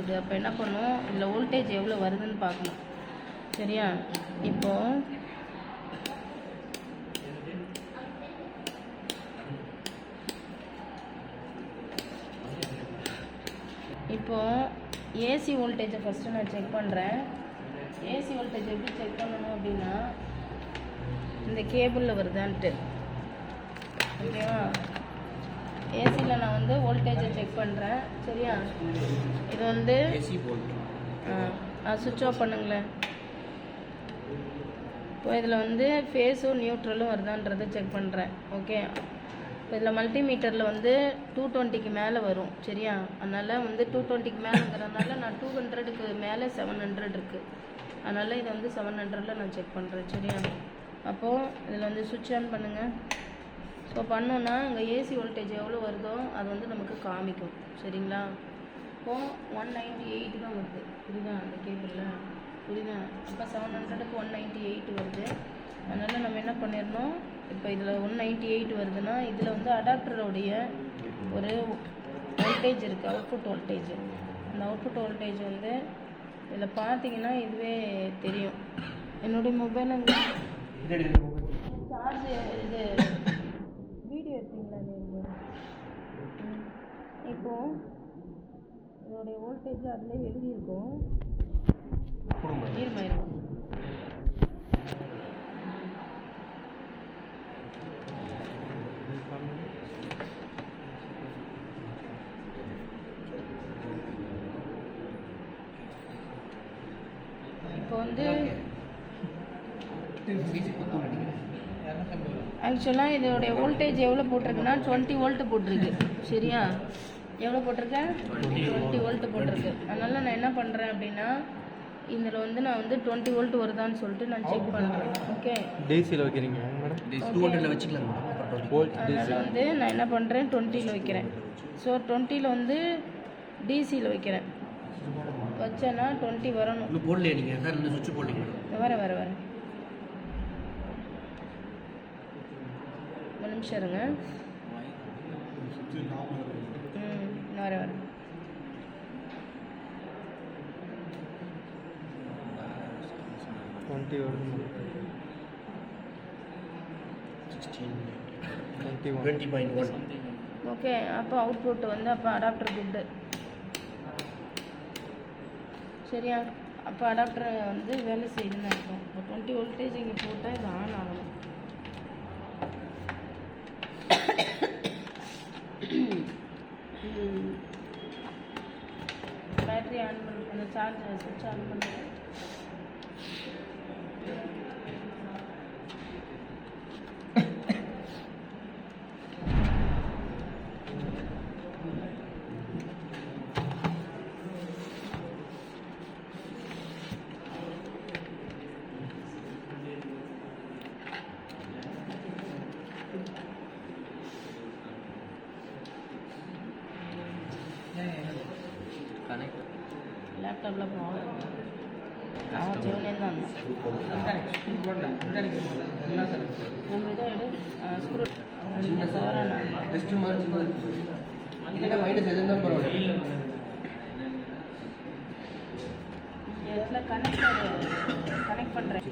வருது. அப்போ என்ன பண்ணும், இதில் வோல்டேஜ் எவ்வளோ வருதுன்னு பார்க்கணும். சரியா? இப்போது ஏசி வோல்டேஜை ஃபஸ்ட்டு நான் செக் பண்ணுறேன். ஏசி வோல்டேஜ் எப்படி செக் பண்ணணும் அப்படின்னா, இந்த கேபிளில் வருதான்ட்டு. ஓகேவா? ஏசியில் நான் வந்து வோல்டேஜை செக் பண்ணுறேன். சரியா? இது வந்து சுவிட்ச் ஆஃப் பண்ணுங்களேன். இப்போ இதில் வந்து ஃபேஸும் நியூட்ரலும் வருதான்றதை செக் பண்ணுறேன். ஓகே, இப்போ இதில் மல்டிமீட்டரில் வந்து 220க்கு மேலே வரும். சரியா? அதனால் வந்து 220க்கு மேலேங்கிறதுனால நான் 200க்கு மேலே 700 இருக்குது. அதனால் இதை வந்து 700ல் நான் செக் பண்ணுறேன். சரியா? அப்போது இதில் வந்து சுவிட்ச் ஆன் பண்ணுங்கள். ஸோ பண்ணோன்னா இங்கே ஏசி வோல்டேஜ் எவ்வளோ வருதோ அது வந்து நமக்கு காமிக்கும். சரிங்களா? இப்போது 198 தான் வருது. புரியுதா? அந்த கேபிளில் புரியுதா? அப்போ 700க்கு 198 வருது. அதனால் நம்ம என்ன பண்ணிடணும், இப்போ இதில் 198 வருதுன்னா இதில் வந்து அடாப்டருடைய ஒரு வோல்டேஜ் இருக்குது, அவுட்புட் வோல்டேஜ். அந்த அவுட்புட் வோல்டேஜ் வந்து இதில் பார்த்தீங்கன்னா இதுவே தெரியும். என்னுடைய மொபைல் சார்ஜ் இது வீடியோ எடுத்தீங்களா நீங்கள்? இப்போது இதோடைய வோல்டேஜ் அதில் எழுதியிருக்கும். இருமாயிருக்கும். இப்போ வந்து ஆக்சுவலாக இதோடைய வோல்டேஜ் எவ்வளோ போட்டிருக்குன்னா 20 வோல்ட் போட்டிருக்கு. சரியா? எவ்வளோ போட்டிருக்கேன்? 20 வோல்ட் போட்டிருக்கு. அதனால் நான் என்ன பண்ணுறேன் அப்படின்னா, இதில் வந்து நான் வந்து 20 வோல்ட் வருதான்னு சொல்லிட்டு நான் செக் பண்ணுறேன். ஓகே, டிசியில் வைக்கிறீங்க மேடம்? 200ல் வச்சுக்கலாம். அதனால் வந்து நான் என்ன பண்ணுறேன், 20ல் வைக்கிறேன். ஸோ 20ல் வந்து டிசியில் வைக்கிறேன். வச்சேன்னா 20 வரணும். போடலையே நீங்கள்? சார் இந்த சுவிட்ச் போடலீங்க? வரேன் ஒரு நிமிஷம் இருங்க. வரேன் 20 வருது. 20.1. ஓகே, அப்போ அவுட்புட் வந்து அப்போ அடாப்டர் குட்டு. சரியா? அப்போ அடாப்டர் வந்து வேலை செய்யுதுன்னு அர்த்தம். இப்போ 20 வோல்டேஜ் இங்கே போட்டால் இது ஆன் ஆகணும். பேட்டரி ஆன் பண்ண, அந்த சார்ஜ் சுவிட்ச் ஆன் பண்ணுறேன். லேப்டாப்பில் ப்ராப்ளம் அவன் ஜீவனேன்னு தான் நம்ம இதை எடு ஸ்க்ரூ இடத்துல கனெக்ட் பண்ணுறேன்.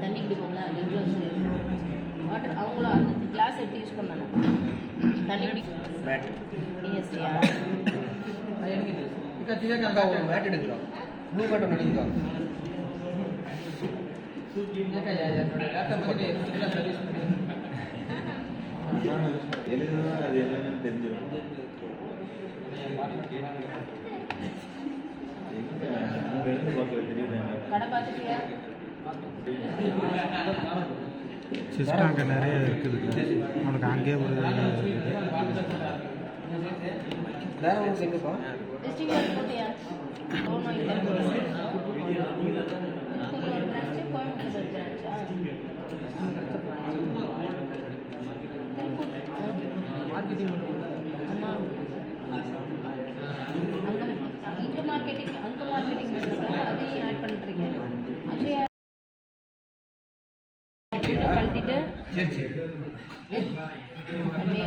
தண்ணி குடிப்போம்ல, வாட்டர் அவங்களும் அந்த கிளாஸ் எடுத்து யூஸ் பண்ணாங்க. தண்ணி குடிக்கும் பிஎஸ்சியா மேட் எடுக்கிறோம். ப்ளூ பட்டன் எடுக்கிறோம். அது என்னன்னு தெரிஞ்சிடும். கடை பார்த்துட்டியா? சிஸ்டம் அங்கே நிறைய இருக்குது. உனக்கு அங்கேயே ஒரு டிஸ்ட்ரிக்ட் போட்டியா? மார்க்கெட்டிங் அதையும் ஆட் பண்ணிட்டுருக்கேன். கழட்டிட்டு சரி சரி அப்படியே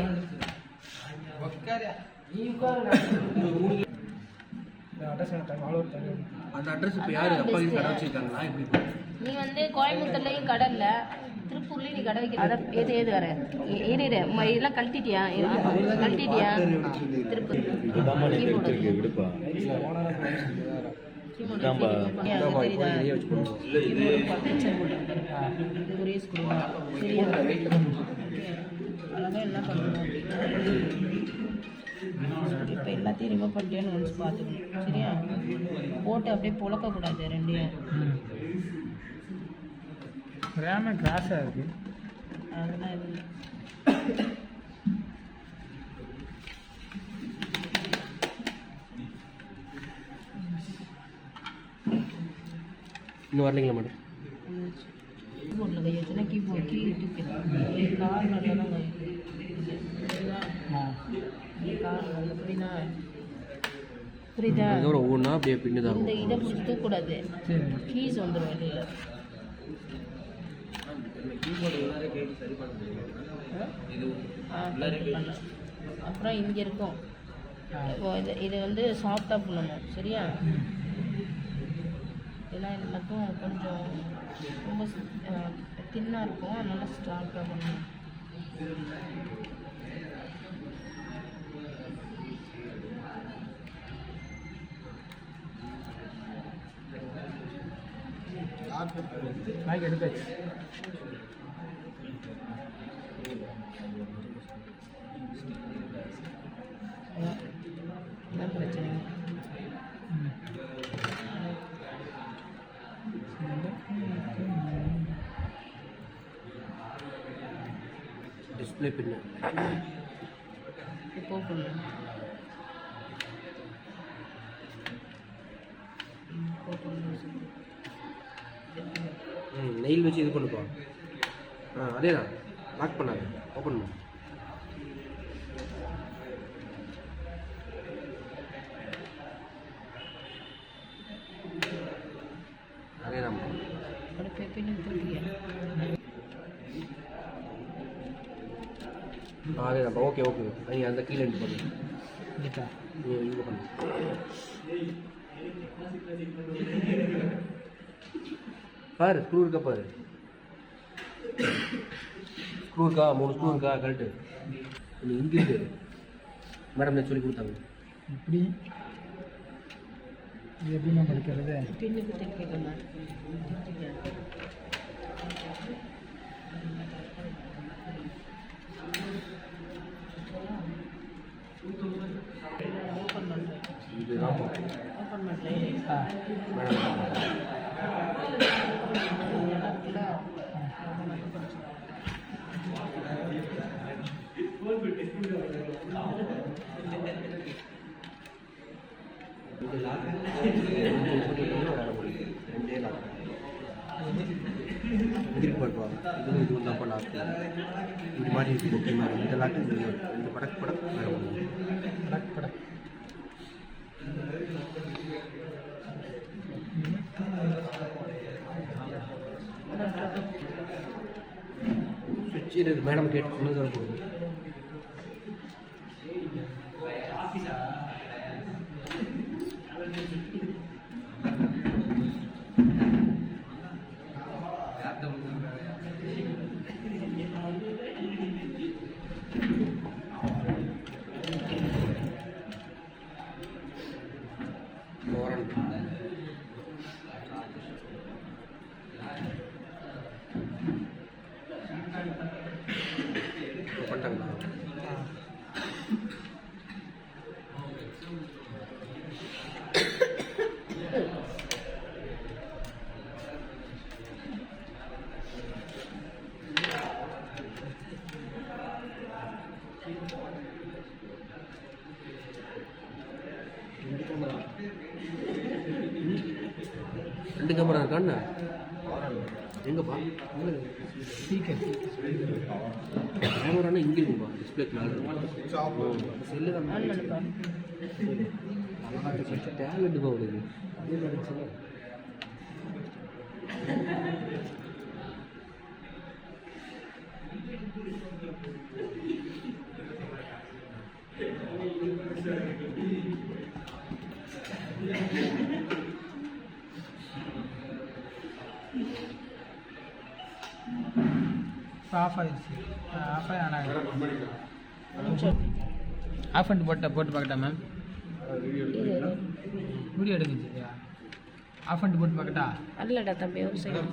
அந்த அட்ரஸ் இப்போ யார் அப்பா கடை வச்சுருக்காங்களா எப்படி நீ வந்து கோயம்புத்தூர்லையும் கடை இல்லை, திருப்பூர்லேயும் நீ கடை வைக்கிற. அதை எது எது வர இரு இதெல்லாம் கழட்டிட்டியா? கழட்டிட்டியா? திருப்பூர் அழகாக எல்லாம் பண்ணணும். இப்போ எல்லாத்தையும் ரிமூவ் பண்ணிட்டேன்னு நினச்சி பார்த்துக்கணும். சரியா? போட்டு அப்படியே புழக்கக்கூடாது ரெண்டையும். ரேமே கிராஸாக இருக்கு. அதெல்லாம் எதுவும் இன்னும் வரலைங்களா மேடம்? கீபோர்டில் கை வச்சுன்னா கீபோர்ட் கீ தூக்கிடலாம். கார் நல்லா தான் கை கார் புரியுதா? புரியுதா? ஒவ்வொன்றா அப்படியே பின்னுதான் இந்த இதை பிடிச்சி தூக்கக்கூடாது, கீஸ் வந்துடும் வெளியில். அப்புறம் இங்கே இருக்கும். இதை வந்து சாஃப்டாக பண்ணணும். சரியா? இதெல்லாம் எல்லாத்தையும் கொஞ்சம் ரொம்ப தின்னாக இருக்கும், அதனால் ஸ்ட்ராங்காக பண்ணணும். எடுத்தாச்சு. என்ன பிரச்சனை? டிஸ்பிளே பின்னு இப்போ பண்ணு. நெயில் வச்சு இது பண்ணுப்பா. அதே தான் லாக் பண்ணாது, ஓப்பன் பண்ணு. அதே தான் அதே தான். ஓகே ஓகே, நீங்கள் அந்த கீழே எடுத்து பண்ணு. இங்கே பண்ணு. பாரு ஸ்க்ரூ இருக்கா, பாரு ஸ்க்ரூ இருக்கா, 3 ஸ்க்ரூ இருக்கா, கரெக்டு. இங்கே இருக்கு மேடம், சொல்லி கொடுத்தாங்க. இப்படி இது எப்படி நம்ம எடுக்கிறது? பின்னுக்கு தைக்கணும். ஓப்பன் பண்ணுறேன். இதுதான் ஓப்பன் பண்ணுறேன். திருப்பி பண்ணுவாங்க. இதுவும் தான் லாக்கு இது மாதிரி இருக்குது. ஓகே மாதிரி இந்த லாக்கு இந்த படக்கு படக்கு படக் படக். சுவிட்ச் இது மேடம் கேட்டு சொன்னது போகுது. பண்ணிட்டாங்களா? ரெண்டு கேமரா இருக்கான்னு எங்கப்பா? கேமரானா இங்கே இருக்குப்பா, டிஸ்பிளேக்கு மேலே இருக்கும். செல்லு தான் ஆன் பண்ணுப்பா. டேலண்ட்டுப்பா உங்களுக்கு. ஆஃப் ஆயிடுச்சு ஆஃப் ஆகி ஆனால் நிமிஷம் ஆஃப் பண்ணிட்டு போட்டு பார்க்கட்டா மேம் இரு வீடியோ எடுக்குச்சு ஆஃப் பண்ணிட்டு போட்டு பார்க்கட்டா அல்லடா தம்பி ஒரு செகண்ட்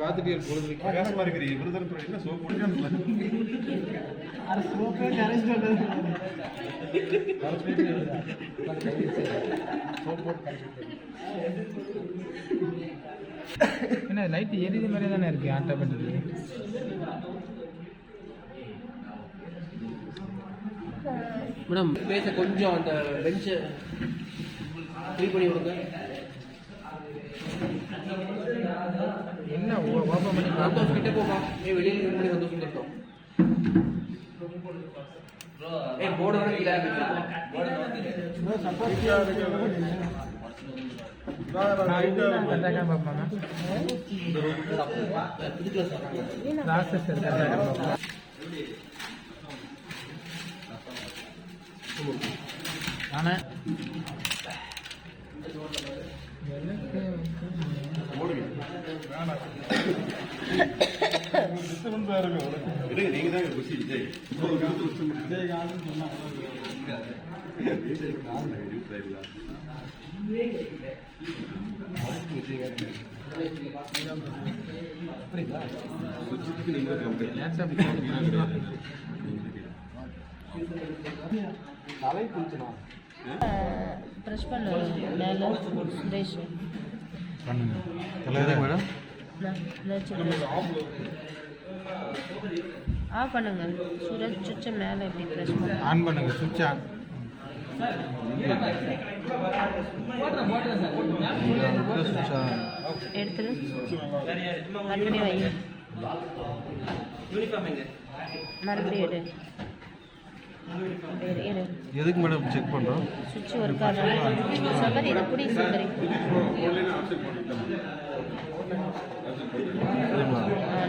பார்த்துட்டு பொழுது பிரகாசமாக இருக்கிறீங்க இவர் தான் என்ன சோப் என்ன லைட் எரியுது மாதிரியே தானே இருக்குது ஆட்டோமேட்டிக் மேடம் பேச கொஞ்சம் அந்த பெஞ்சை ஃப்ரீ பண்ணி விடுங்க. என்ன ஓப்பன் பண்ணி சந்தோஷ் கிட்ட போமா. வெளியில் இது பண்ணி சந்தோஷம் இருக்கட்டும். போர்டு வர கீழே பார்ப்பாங்க ப்ராசஸ் ஆனால் நீங்க தான் குசி விஜய் தலை குளிச்சுனா ப்ரெஷ் பண்ணு மேலே சுரேஷ் பண்ணுங்க தலைவர் மேடம் ஆஃப் பண்ணுங்க சுரேஷ் சுவிட்சை மேலே இப்படி ப்ரெஷ் பண்ணு ஆன் பண்ணுங்க சுவிட்ச் ஆன் எடுத்துரு மறுபடியும் வை மறுபடியும் எடு எடு எதுக்கு மேடம் செக் பண்ணுறோம் சுவிட்ச் ஒர்க் ஆகணும் சபரி இதை பிடி சபரி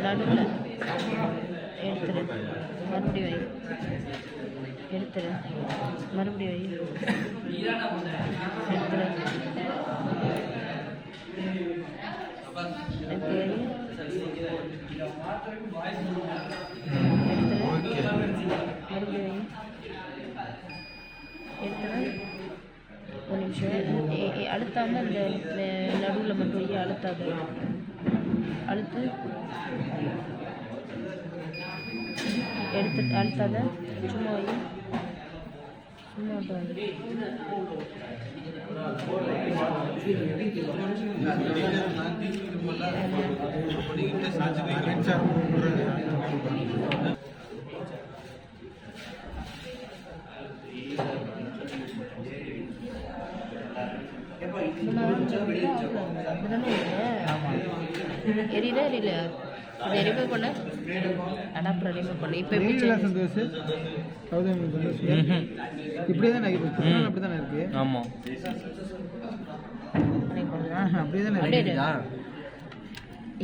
நடுவில் எடுத்துரு மறுபடியும் வை எடுத்துரு மறுபடியும் வை எடுத்துரு எடுத்து வை மறுபடியும் எடுத்துரு ஒரு நிமிஷம் அழுத்தாம இந்த நடுவில் மட்டும் வை அழுத்தாது அழுத்து எடுத்து அழுத்தாத சும்மா வை சும்மா வை எரியல எரியல இதை ரிமூவ் பண்ண அடாப்டர் ரிமூவ் பண்ணு இப்போ எப்படி தெரியல சந்தோஷ் இப்படியே தானே அப்படி தானே இருக்கு ஆமாம் அப்படியே தானே இருக்கு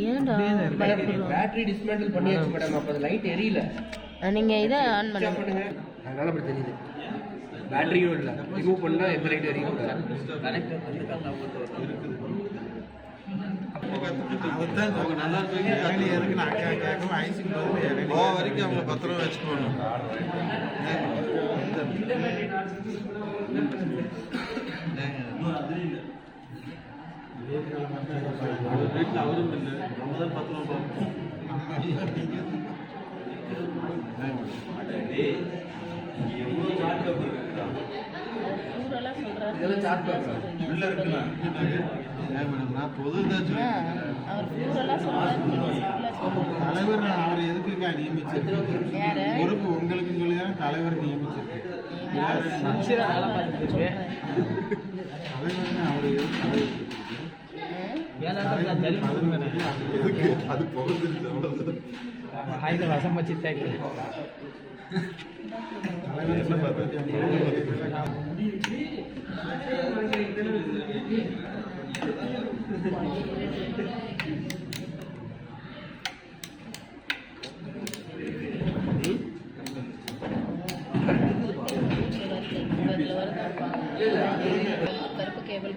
ஏன்டா பயப்படுறோம் பேட்டரி டிஸ்மேண்டில் பண்ணியாச்சு மேடம். அப்போ அது லைட் எரியல. நீங்கள் இதை ஆன் பண்ணுங்க பண்ணுங்க அதனால அப்படி தெரியுது. பேட்டரியும் இல்லை ரிமூவ் பண்ணால் எந்த லைட் எரியும். வரைக்கும் அவங்க பத்திரம் வச்சுக்கணும். அவரும் இல்லை நம்ம தான் பத்திரம் உள்ள இருக்குண்ணா. நான் பொது தலைவர் அவர் எதுக்குக்கா நியமிச்சிருக்கு? பொறுப்பு உங்களுக்கு சொல்லி தான் தலைவர் நியமிச்சிருக்கு. அது போகுது வசம் வச்சு தேக்கு என்ன பார்த்தா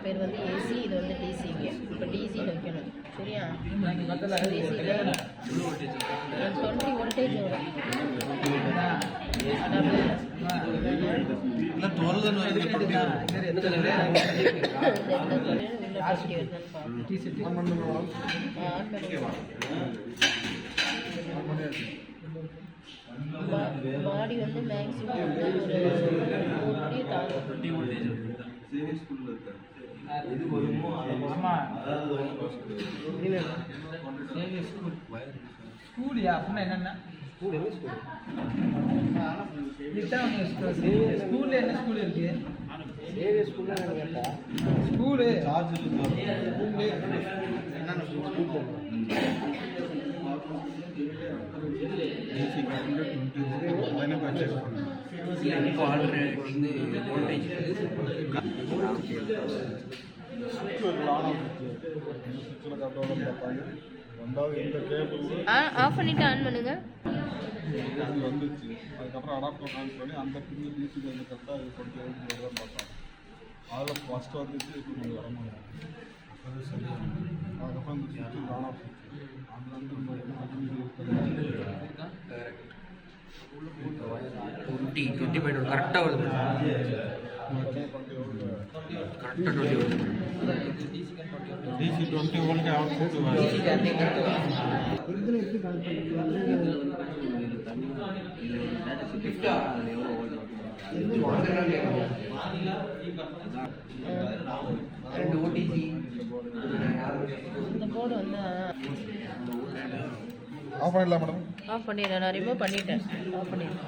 பேர் வந்து ஏசி, இது வந்து டிசிங்க. இப்போ டிசியில் வைக்கணும் சரியா? டிசியில் 20 வோல்டேஜ் வரும். பாடி வந்து மேக்ஸிமம் வந்து ஒரு 4 தாங்கும். ஸ்கூலியா அப்படின்னா என்னென்ன ஸ்கூல்ல என்ன ஸ்கூல் இருக்கு? ஸ்கூலு ஆஃப் பண்ணிட்டு ஆன் பண்ணுங்க. வந்துச்சு. அதுக்கப்புறம் அடாப்டர் ஆன் பண்ணி அந்த பின்னு டிசி வந்து கரெக்டாக இது கொண்டு வந்து தான் பார்த்தோம். அதில் ஃபஸ்ட்டு வந்துச்சு, இப்போ நீங்கள் வர முடியும். அது சரி. அதுக்கப்புறம் இந்த சுவிட்சு ஆன் ஆஃப் அது வந்து 20 கரெக்டாக வருது. கரெக்டாக 20 வருது. டிசி 20 வோல்ட் அவுட்புட் இந்த போர்டு வந்து ஆஃப் பண்ணிடலாம் மேடம். ஆஃப் பண்ணிடுறேன். நான் ரிமூவ் பண்ணிட்டேன். ஆஃப் பண்ணிடுறேன்.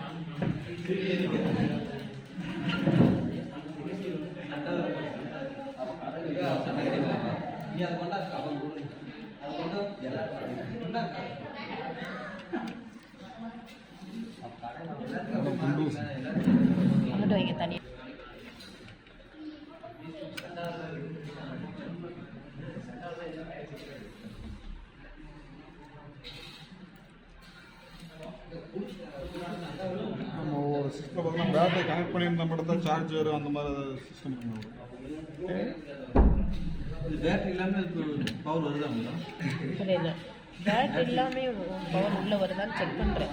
அங்கிட்டு வைங்க தனியாக. நம்ம ஒரு சிஸ்டம் பார்த்தீங்கன்னா பேட்டரி கனெக்ட் பண்ணியிருந்தா மட்டும் தான் சார்ஜர் அந்த மாதிரி சிஸ்டம் பண்ணுவோம். பேட்டரி இல்லாமல் பவர் வருதா மேடம்? புரியல. பேட்டரி எல்லாமே பவர் உள்ளே வருதான்னு செக் பண்ணுறேன்.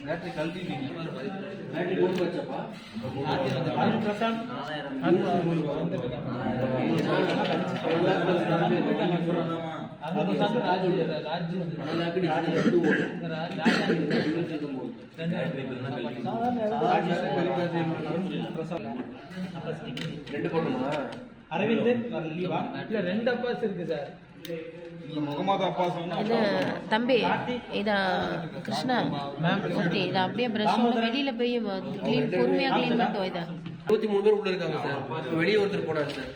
பேட்டரி கழட்டிட்டீங்க. பேட்டரி போட்டு வச்சப்பா அரவிந்த் லீவா இல்ல 2 அப்பாஸ் இருக்கு சார். முகமது அப்பாஸ் இது தம்பி, இதை கிருஷ்ணா ஓகே, இதை அப்படியே ப்ரஷோட வெளியில் போய் க்ளீன் பொறுமையாக க்ளீன் பண்ணிட்டு இதை 23 பேர் உள்ள இருக்காங்க சார். வெளியே ஒருத்தர் போடாது சார்.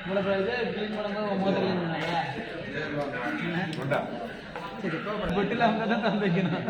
இவ்வளோ இது க்ளீன் பண்ணும்போது மோதல் சரி, பெட்டில் அவங்க தான் தந்துக்கணும்.